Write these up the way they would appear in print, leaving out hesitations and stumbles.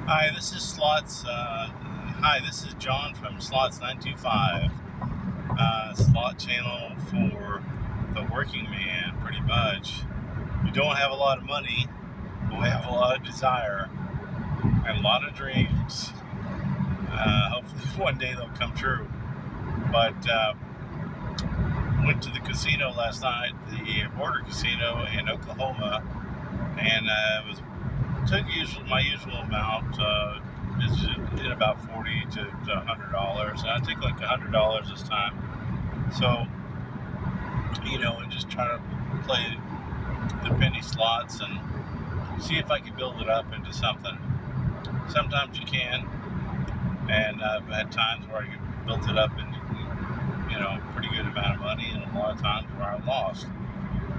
Hi, this is Slots. Hi, this is John from Slots 925, slot channel for the working man, pretty much. We don't have a lot of money, but we have a lot of desire and a lot of dreams. Hopefully, one day they'll come true. But went to the casino last night, the border casino in Oklahoma, and took my usual amount. Is in about $40 to $100, and I take like $100 this time. So, and just try to play the penny slots and see if I can build it up into something. Sometimes you can, and I've had times where I built it up into a pretty good amount of money, and a lot of times where I lost.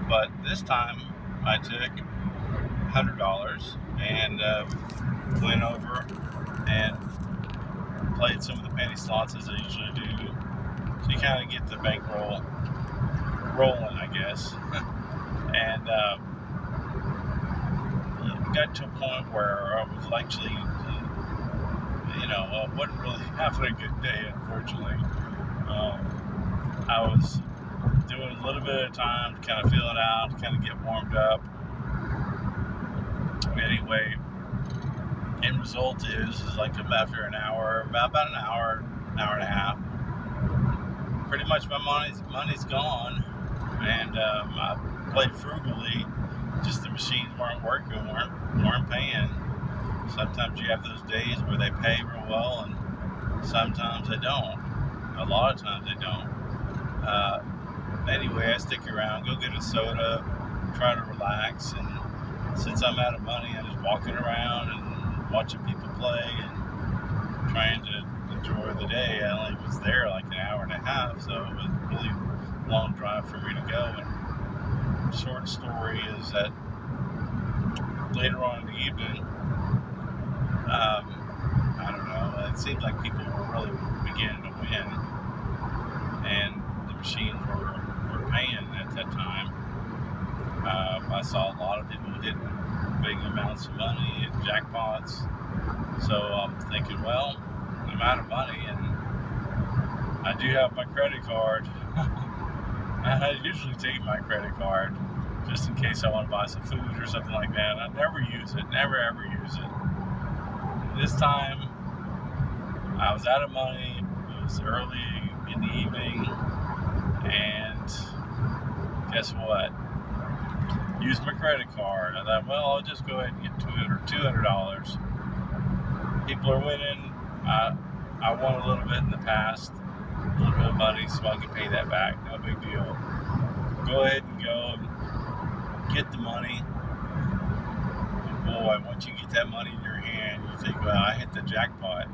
But this time I took $100 and went over and played some of the penny slots as I usually do. So you kind of get the bankroll rolling, I guess. And got to a point where I was actually, I wasn't really having a good day, unfortunately. I was doing a little bit at a time to kind of feel it out, to kind of get warmed up. Anyway, end result is like after an hour, about an hour and a half, pretty much my money's gone, and I played frugally. Just the machines weren't working, weren't paying. Sometimes you have those days where they pay real well, and sometimes they don't. A lot of times they don't. Anyway, I stick around, go get a soda, try to relax, and since I'm out of money, I'm just walking around and watching people play and trying to enjoy the day. I only was there like an hour and a half, so it was a really long drive for me to go. And the short story is that later on in the evening, I don't know, it seemed like people were really beginning to win, and the machines were paying at that time. I saw a lot of people hitting big amounts of money and jackpots, so I'm thinking, well, I'm out of money, and I do have my credit card. I usually take my credit card just in case I want to buy some food or something like that. I never use it, never ever use it. This time, I was out of money. It was early in the evening, and guess what? Used my credit card. I thought, well, I'll just go ahead and get $200. People are winning. I won a little bit in the past, a little bit of money, so I can pay that back. No big deal. Go ahead and go and get the money. And boy, once you get that money in your hand, you think, well, I hit the jackpot.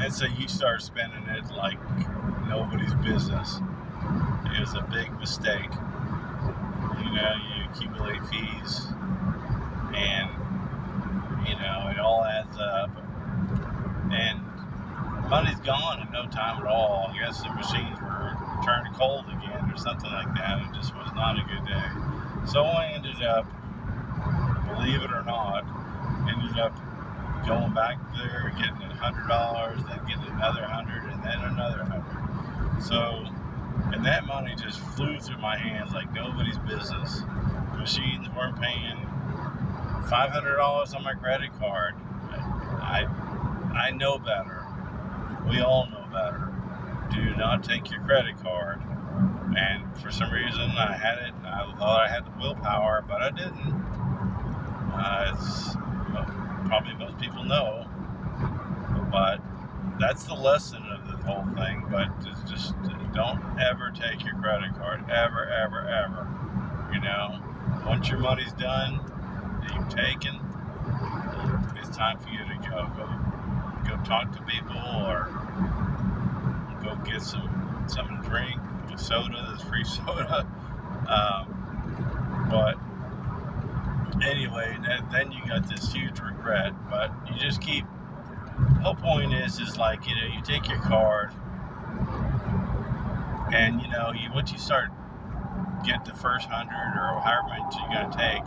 And so you start spending it like nobody's business. It was a big mistake. You accumulate fees, and it all adds up, and money's gone in no time at all. I guess the machines were turned cold again or something like that. It just was not a good day. So I ended up, believe it or not, going back there, getting $100, then getting another 100, and then another 100. So, and that money just flew through my hands like nobody's business. The machines weren't paying. $500 on my credit card. I know better. We all know better. Do not take your credit card. And for some reason, I had it. I thought I had the willpower, but I didn't. As probably most people know. But that's the lesson of the whole thing. But just don't ever take your credit card. Ever, ever, ever. Once your money's done, that you've taken, it's time for you to go talk to people, or go get something to drink, a soda. There's free soda. But anyway, then you got this huge regret. But you just keep. The whole point is like you take your card, and once you start get the first 100 or however much you're gonna take,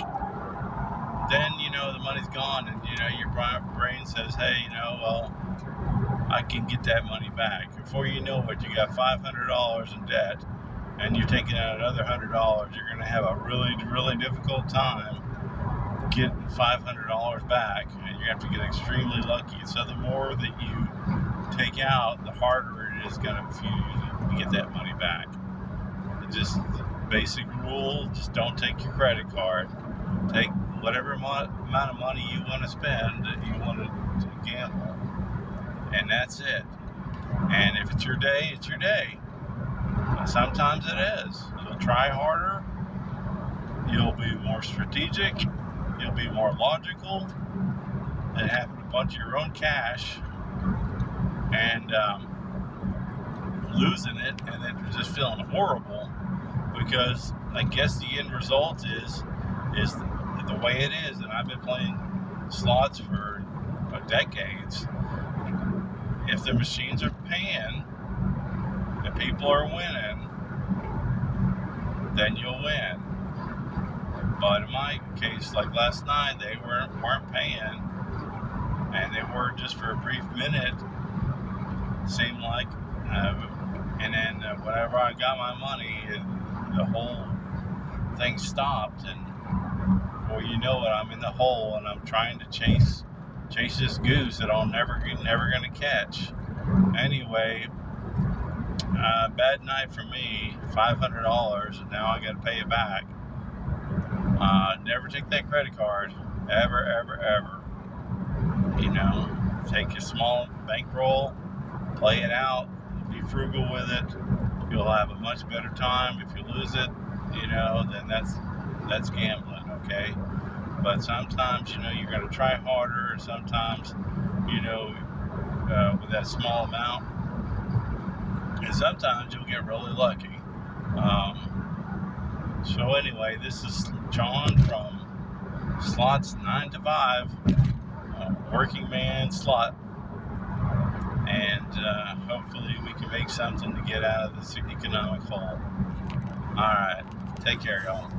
then, the money's gone, and, your brain says, hey, well, I can get that money back. Before you know it, you got $500 in debt, and you're taking out another $100. You're going to have a really, really difficult time getting $500 back, and you have to get extremely lucky. So the more that you take out, the harder it is going to for you to get that money back. Just basic rule, just don't take your credit card. Take whatever amount of money you want to spend, that you want to gamble, and that's it. And if it's your day, it's your day. Sometimes it is. You'll try harder, you'll be more strategic, you'll be more logical than having a bunch of your own cash and losing it, and then just feeling horrible, because I guess the end result is the way it is. And I've been playing slots for decades. If the machines are paying and people are winning, then you'll win. But in my case, like last night, they weren't paying, and they were just for a brief minute. Seemed like, and then whenever I got my money, the whole thing stopped, and well, you know what? I'm in the hole, and I'm trying to chase this goose that I'm never gonna catch. Anyway, bad night for me. $500, and now I got to pay it back. Never take that credit card, ever. Take a small bankroll, play it out, be frugal with it. You'll have a much better time. If you lose it, then that's gambling, okay? But sometimes, you're going to try harder. Sometimes, with that small amount, and sometimes you'll get really lucky. So anyway, this is John from Slots 9 to 5, working man slot, and hopefully we can make something to get out of this economic hole. All right, take care, y'all.